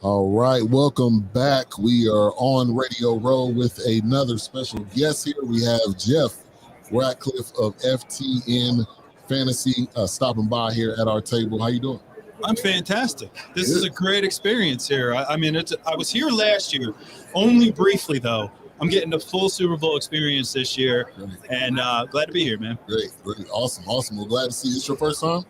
All right, welcome back. We are on Radio Row with another special guest here. We have Jeff Ratcliffe of FTN Fantasy stopping by here at our table. How you doing? I'm fantastic. This is a great experience here. I was here last year, only briefly though. I'm getting the full Super Bowl experience this year, and glad to be here, man. Great, awesome. We're glad to see you. It's your first time?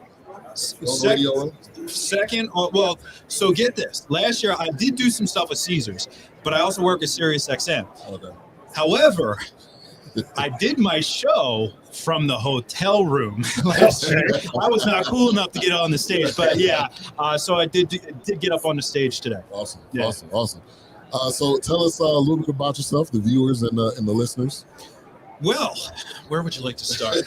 Second, well, so get this. Last year, I did do some stuff with Caesars, but I also work at Sirius XM. Okay. However, I did my show from the hotel room last year. I was not cool enough to get on the stage, but yeah, so I did get up on the stage today. Awesome. So tell us a little bit about yourself, the viewers and the listeners. Well, where would you like to start? Way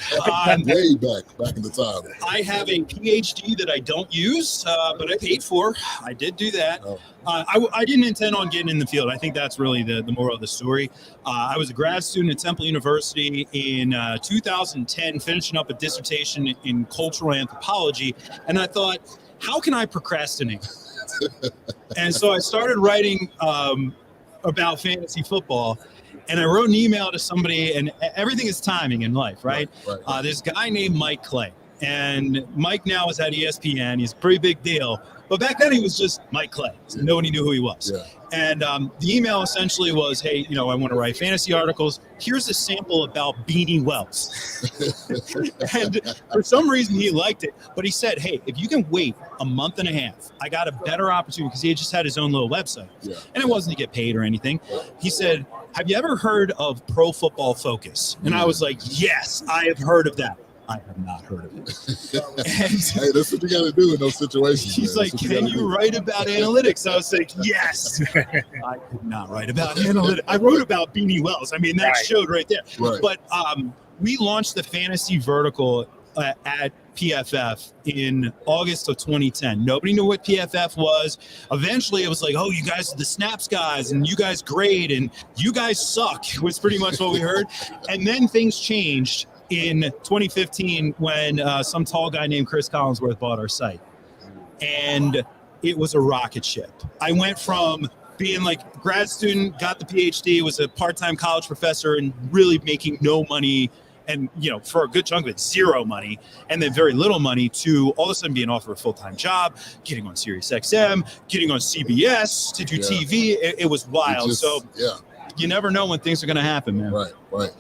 back in the time. I have a PhD that I don't use, but I paid for. I did do that. Oh. I didn't intend on getting in the field. I think that's really the moral of the story. I was a grad student at Temple University in 2010, finishing up a dissertation in cultural anthropology, and I thought, how can I procrastinate? And so I started writing about fantasy football. And I wrote an email to somebody, and everything is timing in life, right? Right. This guy named Mike Clay, and Mike now is at ESPN. He's a pretty big deal, but back then he was just Mike Clay. So nobody knew who he was. Yeah. And the email essentially was, hey, I want to write fantasy articles. Here's a sample about Beanie Wells. And for some reason he liked it, but he said, hey, if you can wait a month and a half, I got a better opportunity, because he had just had his own little website. Yeah. And it wasn't to get paid or anything. He said, have you ever heard of Pro Football Focus? And I was like, yes, I have heard of that. I have not heard of it. Hey, that's what you got to do in those situations. He's like, can you write about analytics? I was like, yes. I could not write about analytics. I wrote about Beanie Wells. I mean, that showed right there. Right. But we launched the fantasy vertical at PFF in August of 2010. Nobody knew what PFF was. Eventually it was like, oh, you guys are the snaps guys, and you guys grade, and you guys suck, was pretty much what we heard. And then things changed in 2015 when some tall guy named Chris Collinsworth bought our site. And it was a rocket ship. I went from being like grad student, got the PhD, was a part-time college professor, and really making no money, and for a good chunk of it, zero money, and then very little money, to all of a sudden being offered a full-time job, getting on Sirius XM, getting on CBS to do TV. It was wild. You never know when things are going to happen, man. Right.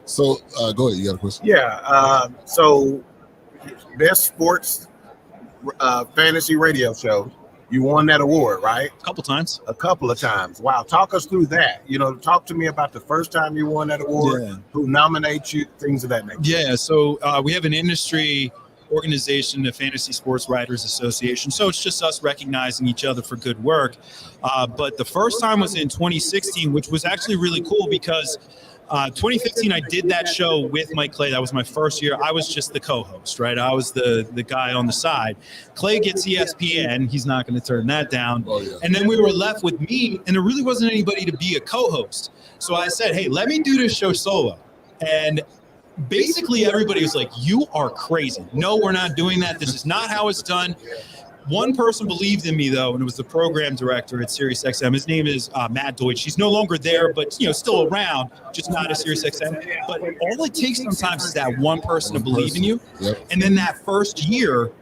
So go ahead. You got a question? Yeah. So best sports fantasy radio show. You won that award, right? A couple of times. Wow. Talk us through that. Talk to me about the first time you won that award, who nominates you, things of that nature. Yeah. So we have an industry organization, the Fantasy Sports Writers Association. So it's just us recognizing each other for good work. But the first time was in 2016, which was actually really cool because 2015, I did that show with Mike Clay. That was my first year. I was just the co-host, right? I was the guy on the side. Clay gets ESPN. He's not going to turn that down. Oh, yeah. And then we were left with me, and there really wasn't anybody to be a co-host. So I said, hey, let me do this show solo. And basically everybody was like, you are crazy. No, we're not doing that. This is not how it's done. One person believed in me, though, and it was the program director at SiriusXM. His name is Matt Deutsch. He's no longer there, but still around, just not at SiriusXM. But all it takes sometimes is that one person to believe in you. Yep. And then that first year,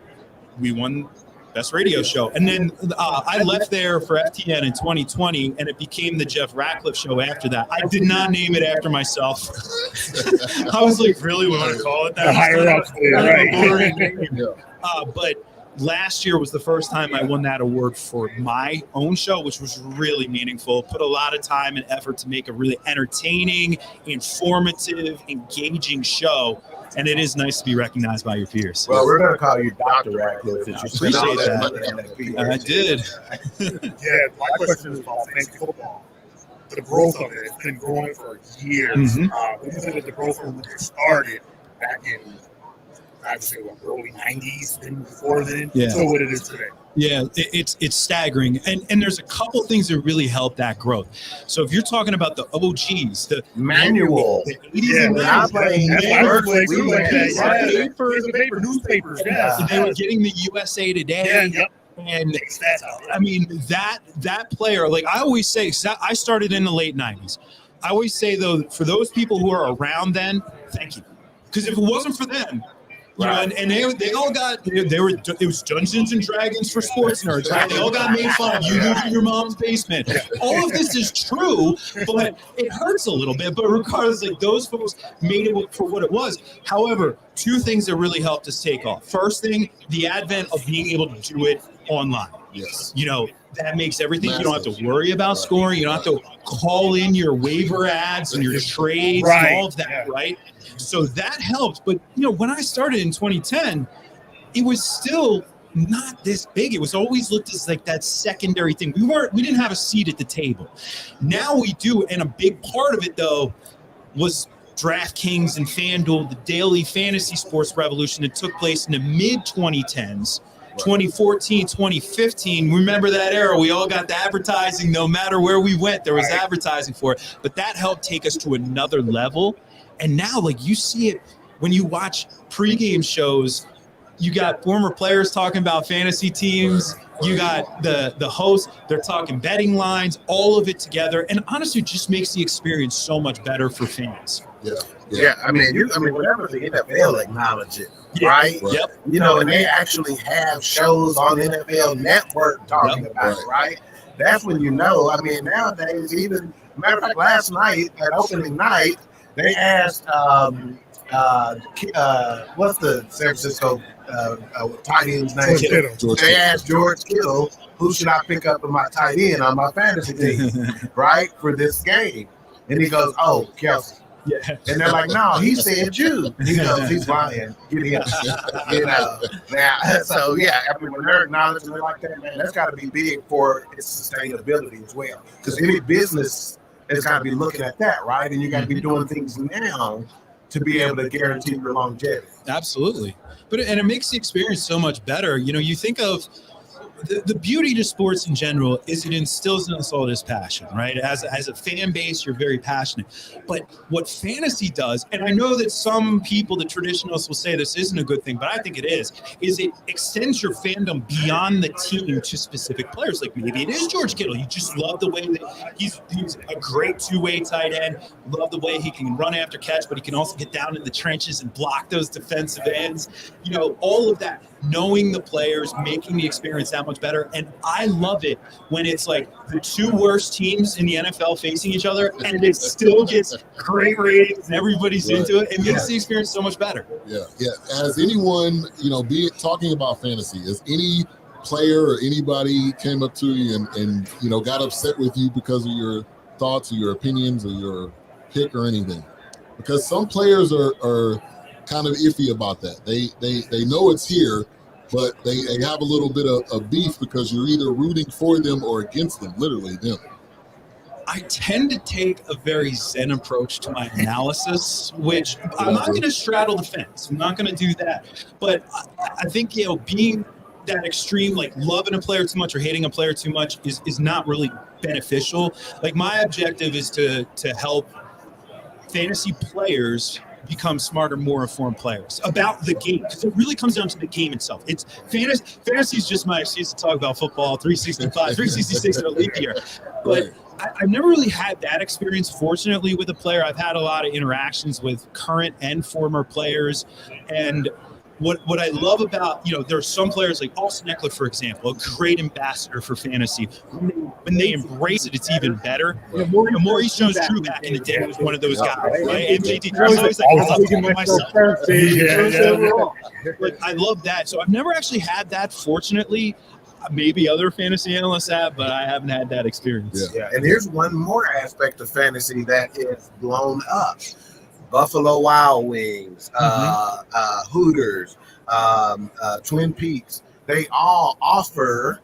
we won Best Radio Show. And then I left there for FTN in 2020, and it became the Jeff Ratcliffe Show after that. I did not name it after myself. I was like, really, we want to call it that? The higher ups, right? But last year was the first time I won that award for my own show, which was really meaningful. Put a lot of time and effort to make a really entertaining, informative, engaging show. And it is nice to be recognized by your peers. Well, we're going to call you Dr. Ratcliffe. I appreciate that. I did. Yeah, my question is about fantasy football. The growth of it has been growing for years. When you look at the growth from when it started back in, I'd say, early 90s and before then, to what it is today. Yeah, it's staggering. And there's a couple things that really help that growth. So if you're talking about the OGs, the manual, the 80s and 90s, paper, newspapers, they were getting the USA Today. And I mean, that player, like I always say, I started in the late 90s. I always say, though, for those people who are around then, thank you. Because if it wasn't for them, and they all got it was Dungeons and Dragons for sports nerds, right? They all got made fun of. You live in your mom's basement. All of this is true, but it hurts a little bit. But regardless, like those folks made it for what it was. However, two things that really helped us take off. First thing, the advent of being able to do it online. Yes. That makes everything. You don't have to worry about scoring. You don't have to call in your waiver ads and your trades and all of that, right? So that helped. But, when I started in 2010, it was still not this big. It was always looked as like that secondary thing. We didn't have a seat at the table. Now we do. And a big part of it, though, was DraftKings and FanDuel, the daily fantasy sports revolution that took place in the mid-2010s. 2014, 2015, remember that era? We all got the advertising. No matter where we went, there was advertising for it. But that helped take us to another level. And now, like, you see it when you watch pregame shows. You got former players talking about fantasy teams. You got the host. They're talking betting lines, all of it together. And honestly, it just makes the experience so much better for fans. Yeah. I mean, whenever the NFL acknowledge it, right? Yep. And they actually have shows on NFL Network talking about it, right? That's when I mean, nowadays, even matter of fact, last night at opening night, they asked, what's the San Francisco tight end's name? They asked George Kittle, who should I pick up in my tight end on my fantasy team, right, for this game? And he goes, oh, Kelsey. Yeah. And they're like, no, he said you. He goes, he's lying. Get him. Now, so, yeah, I mean, when they're acknowledging it like that, man, that's got to be big for its sustainability as well. Because any business has got to be looking at that, right? And you got to be doing things now to be able to guarantee your longevity. Absolutely. And it makes the experience so much better. You think of the beauty to sports in general is it instills in us all this passion, right? As a fan base, you're very passionate. But what fantasy does, and I know that some people, the traditionalists, will say this isn't a good thing, but I think it is it extends your fandom beyond the team to specific players. Like maybe it is George Kittle. You just love the way that he's a great two-way tight end. Love the way he can run after catch, but he can also get down in the trenches and block those defensive ends. All of that. Knowing the players, making the experience that much better. And I love it when it's like the two worst teams in the NFL facing each other and it still gets great ratings and everybody's into it. It makes the experience so much better. Yeah. Has anyone, be it talking about fantasy, has any player or anybody came up to you and got upset with you because of your thoughts or your opinions or your pick or anything? Because some players are kind of iffy about that. They know it's here, but they have a little bit of beef because you're either rooting for them or against them, literally them. I tend to take a very zen approach to my analysis, which I'm not going to straddle the fence. I'm not going to do that. But I think, being that extreme, like loving a player too much or hating a player too much is not really beneficial. Like, my objective is to help fantasy players become smarter, more informed players about the game, because it really comes down to the game itself. It's fantasy is just my excuse to talk about football, 365, 366 in a leap year. But I've never really had that experience, fortunately, with a player. I've had a lot of interactions with current and former players, and what I love about, there are some players like Austin Eckler, for example, a great ambassador for fantasy. When they embrace it, it's even better. Maurice Jones-Drew back in the day was one of those guys, right? MJD. I was always like, I love to myself. Like, I love that. So I've never actually had that, fortunately. Maybe other fantasy analysts have, but I haven't had that experience. Yeah, and here's one more aspect of fantasy that is blown up. Buffalo Wild Wings, Hooters, Twin Peaks, they all offer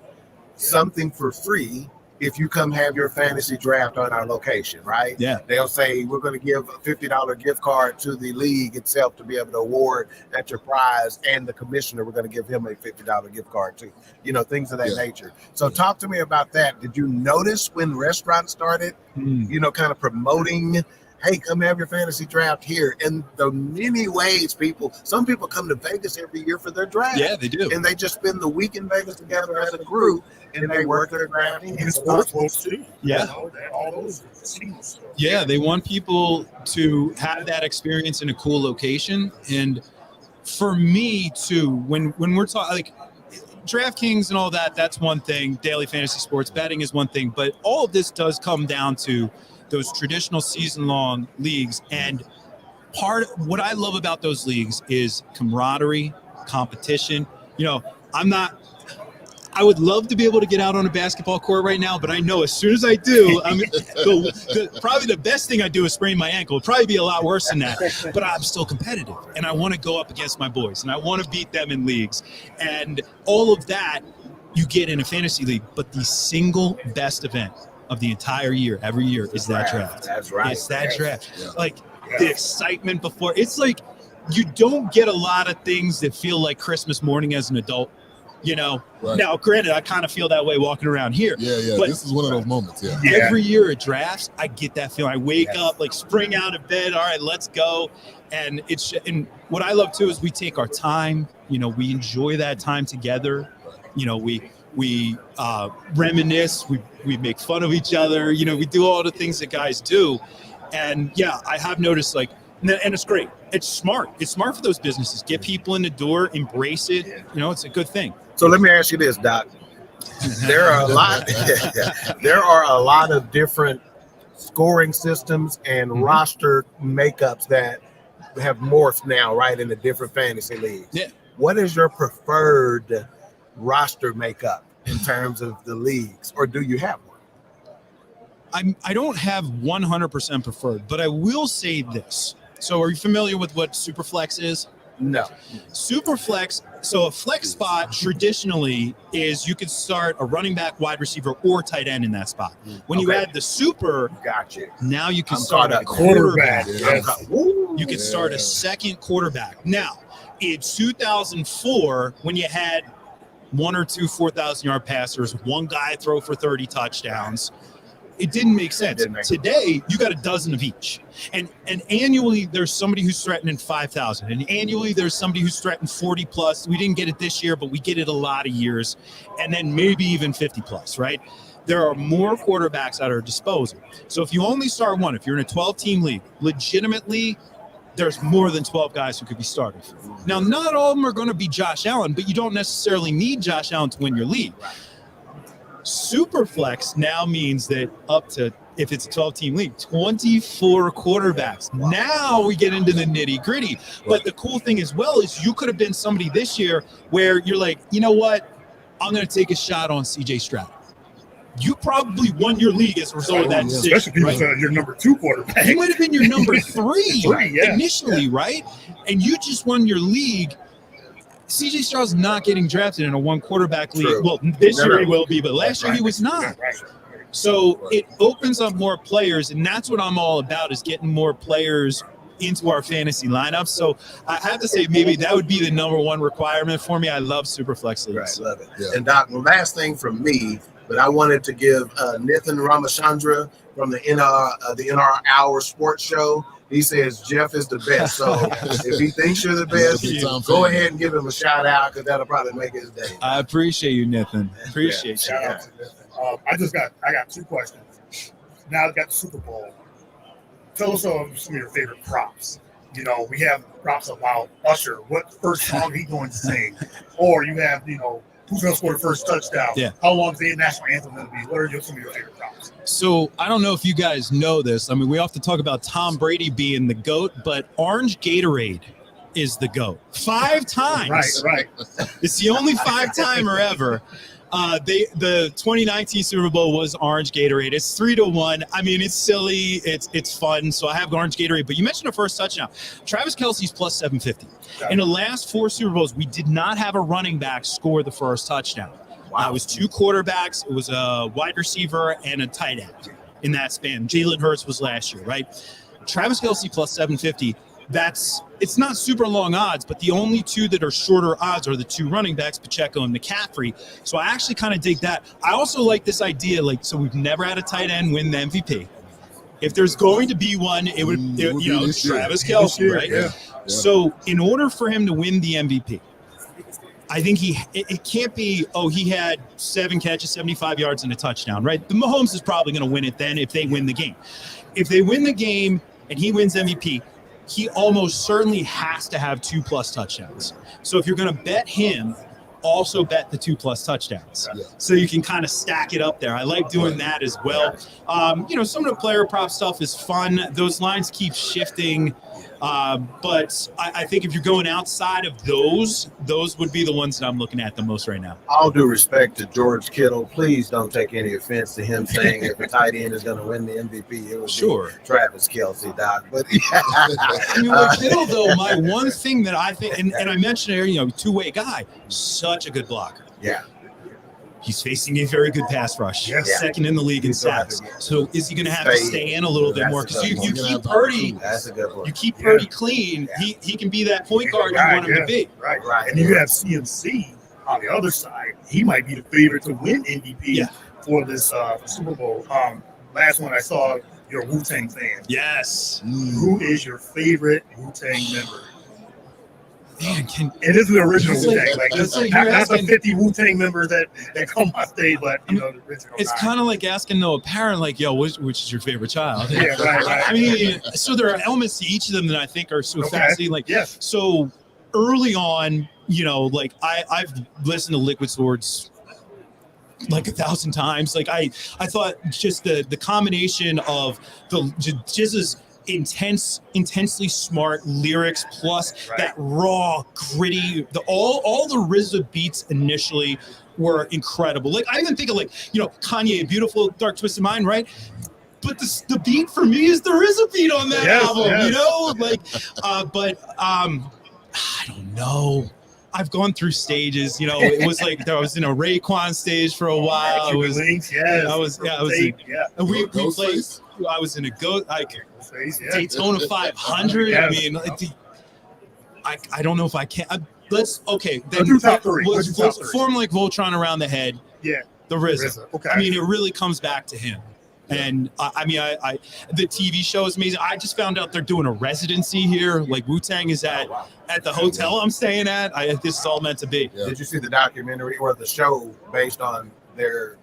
something for free if you come have your fantasy draft on our location, right? Yeah. They'll say, we're going to give a $50 gift card to the league itself to be able to award that your prize, and the commissioner, we're going to give him a $50 gift card too. Things of that nature. So talk to me about that. Did you notice when restaurants started, kind of promoting, hey, come have your fantasy draft here? And the many ways some people come to Vegas every year for their draft. Yeah, they do. And they just spend the week in Vegas together as a group, and they work their drafting. And sports folks too. Yeah. All those teams. Yeah, they want people to have that experience in a cool location. And for me too, when we're talking like DraftKings and all that, that's one thing. Daily fantasy sports betting is one thing, but all of this does come down to those traditional season-long leagues. And what I love about those leagues is camaraderie, competition. I would love to be able to get out on a basketball court right now, but I know as soon as I do, probably the best thing I do is sprain my ankle. It'll probably be a lot worse than that, but I'm still competitive, and I want to go up against my boys, and I want to beat them in leagues. And all of that you get in a fantasy league, but the single best event of the entire year, every year, is that draft. That's right. It's that draft. Yeah. Like, the excitement before. It's like you don't get a lot of things that feel like Christmas morning as an adult. Right. Now, granted, I kind of feel that way walking around here. Yeah. But this is one of those moments. Yeah. Every year at drafts, I get that feeling. I wake up, like, spring out of bed. All right, let's go. And and what I love too is we take our time. We enjoy that time together. We reminisce. We make fun of each other. We do all the things that guys do. And yeah, I have noticed, like, and it's great. It's smart. It's smart for those businesses. Get people in the door, embrace it. It's a good thing. So let me ask you this, Doc. There are a lot of different scoring systems and roster makeups that have morphed now, right, in the different fantasy leagues. Yeah. What is your preferred roster makeup in terms of the leagues, or do you have one? I don't have 100% preferred, but I will say this. So are you familiar with what Superflex is? No. Superflex, so a flex spot traditionally is you could start a running back, wide receiver, or tight end in that spot. When you add the super, now you can start a quarterback. Yes. You can start a second quarterback. Now, in 2004, when you had one or two 4,000-yard passers, one guy throw for 30 touchdowns, it didn't make sense. Today, you got a dozen of each. And annually, there's somebody who's threatening 5,000. And annually, there's somebody who's threatening 40 plus. We didn't get it this year, but we get it a lot of years. And then maybe even 50 plus, right? There are more quarterbacks at our disposal. So if you only start one, if you're in a 12-team league, legitimately, there's more than 12 guys who could be started. Now, not all of them are going to be Josh Allen, but you don't necessarily need Josh Allen to win your league. Superflex now means that up to, if it's a 12-team league, 24 quarterbacks. Now we get into the nitty-gritty. But the cool thing as well is you could have been somebody this year where you're like, you know what? I'm going to take a shot on C.J. Stroud. You probably won your league as a result of that decision. Especially people said your number 2 quarterback. He might have been your number 3 initially, right? And you just won your league. C.J. Stroud's not getting drafted in a one quarterback league. Well, this year he will be, but last year he was not. So it opens up more players, and that's what I'm all about, is getting more players into our fantasy lineup. So I have to say, maybe that would be the number one requirement for me. I love Superflex leagues. Right, love it. Yeah. And Doc, the last thing from me, but I wanted to give Nathan Ramachandra from the NR Hour Sports Show. He says Jeff is the best. So if he thinks you're the best, go ahead and give him a shout out, because that'll probably make his day. I appreciate you, Nathan. Appreciate you. Shout out to Nathan. I got two questions. Now I've got the Super Bowl. Tell us some of your favorite props. You know, we have props about Usher. What first song he going to sing? Or you have, who's going to score the first touchdown? Yeah. How long is the national anthem going to be? What are some of your favorite props? So I don't know if you guys know this. I mean, we often talk about Tom Brady being the GOAT, but Orange Gatorade is the GOAT. 5 times. Right. It's the only 5-timer ever. The 2019 Super Bowl was Orange Gatorade. It's 3-1. I mean, it's silly. It's fun. So I have Orange Gatorade. But you mentioned the first touchdown. Travis Kelce's plus 750. In the last 4 Super Bowls, we did not have a running back score the first touchdown. Wow. It was 2 quarterbacks. It was a wide receiver and a tight end in that span. Jalen Hurts was last year, right? Travis Kelce plus 750. It's not super long odds, but the only 2 that are shorter odds are the 2 running backs, Pacheco and McCaffrey. So I actually kind of dig that. I also like this idea, so we've never had a tight end win the MVP. If there's going to be one, it would Travis Kelce, right? Yeah. So in order for him to win the MVP, I think it can't be, he had 7 catches, 75 yards, and a touchdown, right? The Mahomes is probably going to win it then if they win the game. If they win the game and he wins MVP, he almost certainly has to have 2+ touchdowns. So if you're going to bet him, also bet the 2+ touchdowns. Yeah. So you can kind of stack it up there. I like doing that as well. Some of the player prop stuff is fun. Those lines keep shifting. But I think if you're going outside of those would be the ones that I'm looking at the most right now. All due respect to George Kittle, please don't take any offense to him saying if a tight end is going to win the MVP, it would be Travis Kelce, Doc. But Kittle, though, my one thing that I think, and I mentioned here, 2-way guy, such a good blocker. Yeah. He's facing a very good pass rush. Yes. Second in the league in sacks. So is he going to have to stay in a little bit more? Because you keep Purdy, Purdy clean. Yeah. He can be that point guard you want him to be. Right. And you have CMC on the other side. He might be the favorite to win MVP for this Super Bowl. Last one I saw, you're a Wu-Tang fan. Yes. Who is your favorite Wu-Tang member? Man, it is the original Wu-Tang. That's the 50 Wu-Tang members that come on stage, but the original. It's kind of like asking a parent, which is your favorite child? Yeah, right. I mean, so there are elements to each of them that I think are so fascinating. So early on, I've listened to Liquid Swords 1,000 times. I thought just the combination of the Jizz's intensely smart lyrics plus that raw, gritty, all the RZA beats initially were incredible. I even think of Kanye, Beautiful Dark Twisted Mind, right? But the beat for me is the RZA beat on that album, I don't know. I've gone through stages, it was I was in a Raekwon stage for a while. I was in a Daytona 500. I mean, I don't know if I can. Let's do top 3. Let's form like Voltron around the head. Yeah, the RZA. Okay. I mean, it really comes back to him. And I the TV show is amazing. I just found out they're doing a residency here. Wu-Tang is at the hotel I'm staying at. This is all meant to be. Yeah. Did you see the documentary or the show based on their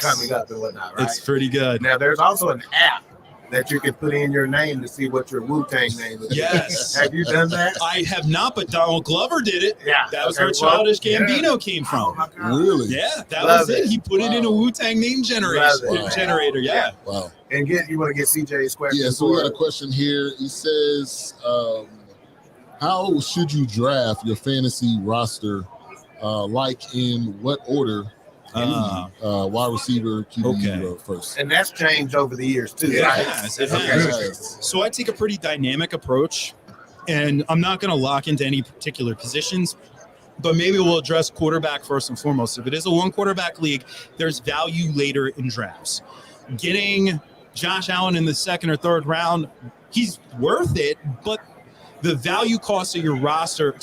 coming up and whatnot? Right? It's pretty good. Now there's also an app that you can put in your name to see what your Wu-Tang name is. Yes. Have you done that? I have not, but Donald Glover did it. Yeah. That was where Childish Gambino came from. Oh my God. Really? Yeah, that was it. He put it in a Wu-Tang name generator. Yeah. Wow. And you want to get CJ's question? Yeah, so we got a question here. He says, how should you draft your fantasy roster? In what order? Wide receiver, QB first. And that's changed over the years too, right? Yes, it has. So I take a pretty dynamic approach, and I'm not going to lock into any particular positions, but maybe we'll address quarterback first and foremost. If it is a 1 quarterback league, there's value later in drafts. getting Josh Allen in the second or third round, he's worth it, but the value cost of your roster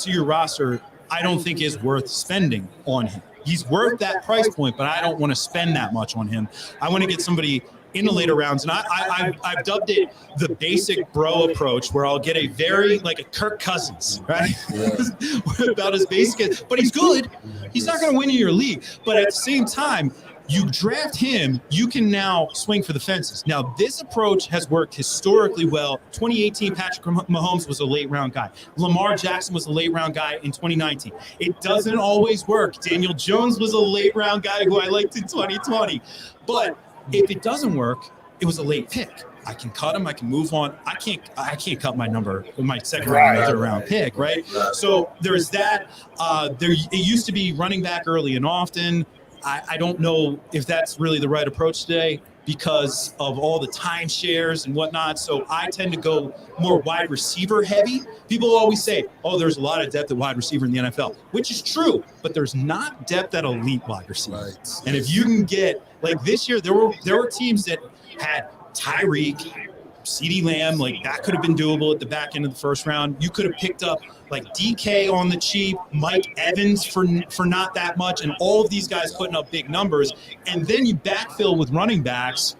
I don't think is worth spending on him. He's worth that price point, but I don't want to spend that much on him. I want to get somebody in the later rounds, and I've dubbed it the basic bro approach, where I'll get a very, like a Kirk Cousins, right? Yeah. About as basic, but he's good. He's not going to win in your league, but at the same time, you draft him, you can now swing for the fences. Now, this approach has worked historically well. 2018, Patrick Mahomes was a late-round guy. Lamar Jackson was a late-round guy in 2019. It doesn't always work. Daniel Jones was a late-round guy who I liked in 2020. But if it doesn't work, it was a late pick. I can cut him. I can move on. I can't cut my number, my second round, third round pick, right? So there's that. It used to be running back early and often. I don't know if that's really the right approach today because of all the timeshares and whatnot. So I tend to go more wide receiver heavy. People always say, oh, there's a lot of depth at wide receiver in the NFL, which is true, but there's not depth at elite wide receiver. Right. And if you can get, like this year, there were teams that had Tyreek, CeeDee Lamb, like that could have been doable at the back end of the first round. You could have picked up like DK on the cheap, Mike Evans for not that much, and all of these guys putting up big numbers. And then you backfill with running backs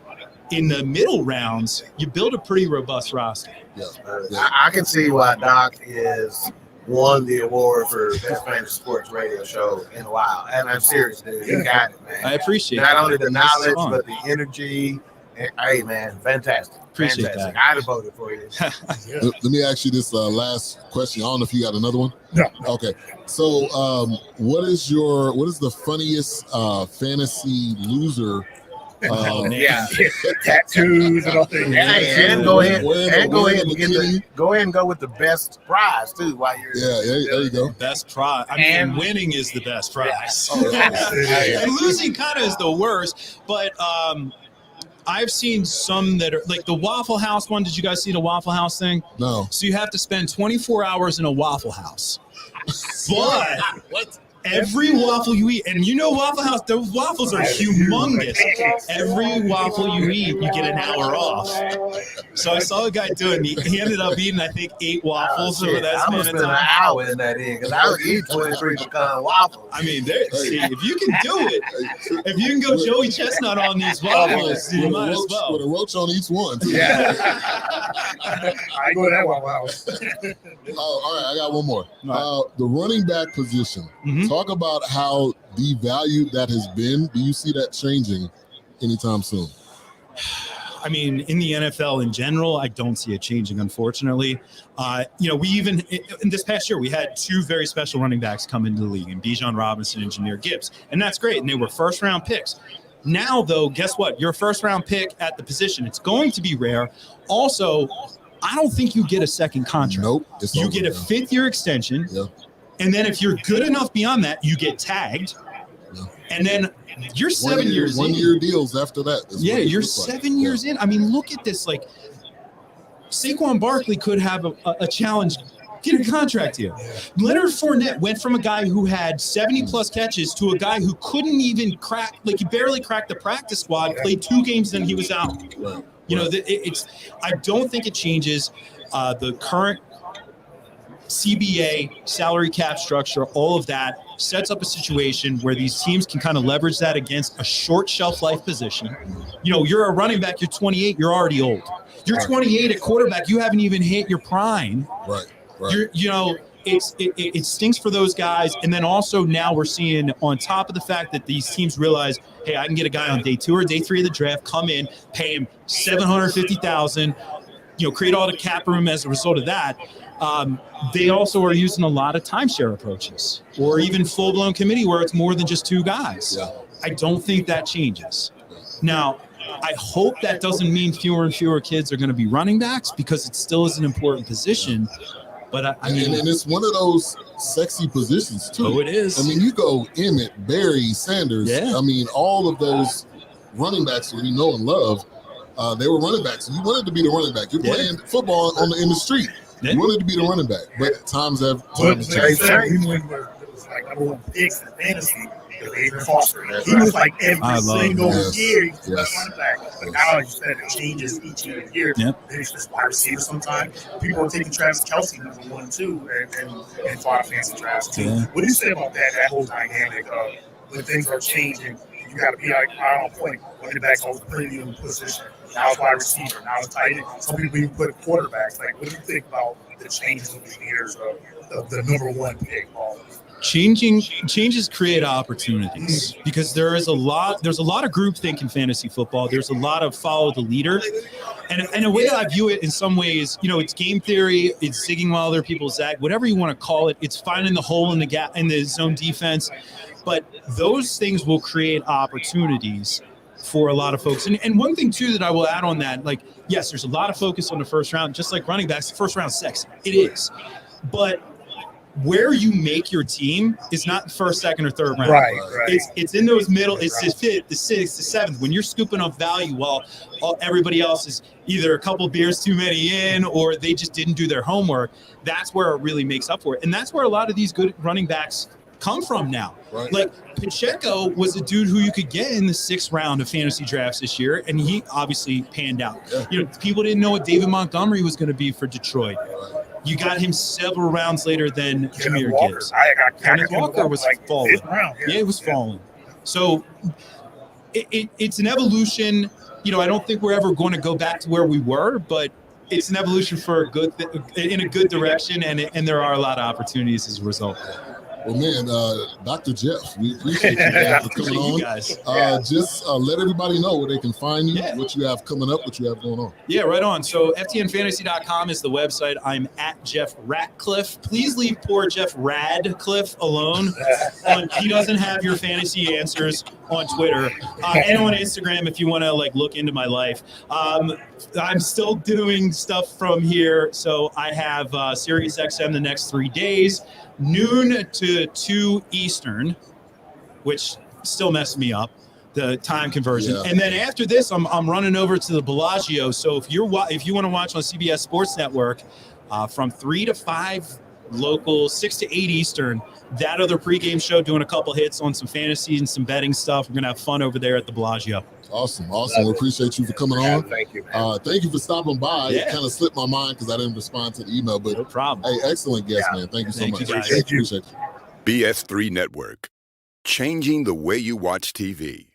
in the middle rounds. You build a pretty robust roster. Yeah. I can see why Doc is won the award for Best Fantasy Sports Radio Show in a while. And I'm serious, dude. You got it, man. I appreciate not only the knowledge, but the energy. Hey, man, fantastic. Appreciate that. I'd have voted for you. Let me ask you this last question. I don't know if you got another one. No. Okay. So, what is the funniest fantasy loser? Tattoos and all things. And go ahead and go with the best prize too. While you're there you go. Best prize. I mean, winning is the best prize. And losing kind of is the worst, but I've seen some that are like the Waffle House one. Did you guys see the Waffle House thing? No. So you have to spend 24 hours in a Waffle House. But every waffle you eat, and you know Waffle House, those waffles are humongous. Every waffle you eat, you get an hour off. So I saw a guy do it, and he ended up eating, I think, 8 waffles over that span of time. I'm going to spend an hour in that because I would eat 23 pecan waffles. I mean, see, if you can do it, if you can go Joey Chestnut on these waffles, you might as well. With a roach on each one. Yeah. I go to that Waffle House. All right, I got one more. The running back position. Mm-hmm. Talk about how devalued that has been. Do you see that changing anytime soon? I mean, in the NFL in general, I don't see it changing, unfortunately. We even in this past year, we had 2 very special running backs come into the league, and Bijan Robinson and Jahmyr Gibbs, and that's great. And they were first-round picks. Now, though, guess what? Your first-round pick at the position, it's going to be rare. Also, I don't think you get a second contract. Nope. You get a 5th-year extension. Yeah. And then if you're good enough beyond that, you get tagged. Yeah. And then you're 7 years in. 1 year deals after that. Yeah, you're 7 years in. I mean, look at this. Like, Saquon Barkley could have a challenge, get a contract here. Leonard Fournette went from a guy who had 70-plus catches to a guy who couldn't even crack, like he barely cracked the practice squad, played 2 games, then he was out. Right. I don't think it changes the current CBA, salary cap structure, all of that sets up a situation where these teams can kind of leverage that against a short shelf life position. You're a running back, you're 28, you're already old. You're 28 at quarterback, you haven't even hit your prime. Right. It stinks for those guys. And then also now we're seeing, on top of the fact that these teams realize, hey, I can get a guy on day 2 or day 3 of the draft, come in, pay him $750,000, create all the cap room as a result of that. They also are using a lot of timeshare approaches or even full-blown committee where it's more than just 2 guys. Yeah. I don't think that changes. Now, I hope that doesn't mean fewer and fewer kids are going to be running backs because it still is an important position. But I mean, and it's one of those sexy positions too. Oh, it is. I mean, you go Emmett, Barry, Sanders. Yeah. I mean, all of those running backs that we know and love, they were running backs. You wanted to be the running back. You're playing football in the street. Yeah. You wanted to be the running back, but times have changed. Even when it was like number 1 picks in fantasy, David Foster. He was like every single year. He's the best Yes. running back. But now you said it changes each and every year. Yep. Then it's just wide receiver sometimes. People are taking Travis Kelce number 1, 2, and thought fancy Travis too. Yeah. What do you say about that whole dynamic of when things are changing? You got to be like, I don't point. Running back's always the premium position. Now it's wide receiver. Now it's tight end. Some people even put quarterbacks. Like, what do you think about the changes over the years of the number 1 pick? Changes create opportunities because there's a lot of groupthink in fantasy football. There's a lot of follow the leader, and a way that I view it in some ways, it's game theory, it's zigging while other people zag, whatever you want to call it. It's finding the hole in the gap in the zone defense, but those things will create opportunities for a lot of folks. And one thing too that I will add on that, like, yes, there's a lot of focus on the first round, just like running backs. The first round sexy, it is, but where you make your team is not the first, second, or third round. Right. It's in those middle. It's the 5th, the 6th, the 7th. When you're scooping up value while everybody else is either a couple beers too many in or they just didn't do their homework, that's where it really makes up for it. And that's where a lot of these good running backs come from now. Right. Like Pacheco was a dude who you could get in the 6th round of fantasy drafts this year, and he obviously panned out. Yeah. People didn't know what David Montgomery was going to be for Detroit. You got him several rounds later than Jahmyr Gibbs. Kenneth Walker was falling. Yeah, it was falling. So it's an evolution. I don't think we're ever going to go back to where we were, but it's an evolution for in a good direction, and there are a lot of opportunities as a result. Well, man, Dr. Jeff, we appreciate you guys for coming on. Guys. Just let everybody know where they can find you, what you have coming up, what you have going on. Yeah, right on. So FTNfantasy.com is the website. I'm at Jeff Ratcliffe. Please leave poor Jeff Radcliffe alone. He doesn't have your fantasy answers on Twitter and on Instagram if you want to look into my life. I'm still doing stuff from here. So I have Sirius XM the next 3 days. Noon to 2 Eastern, which still messes me up, the time conversion. And then after this, I'm running over to the Bellagio. So if you want to watch on CBS Sports Network from 3 to 5 local, 6 to 8 Eastern, that other pregame show doing a couple hits on some fantasy and some betting stuff. We're going to have fun over there at the Bellagio. Awesome. We appreciate you for coming on. Thank you. Thank you for stopping by. It kind of slipped my mind because I didn't respond to the email, but no problem. Hey, excellent guest, man. Thank you so much. You guys. Appreciate you. BS3 Network, changing the way you watch TV.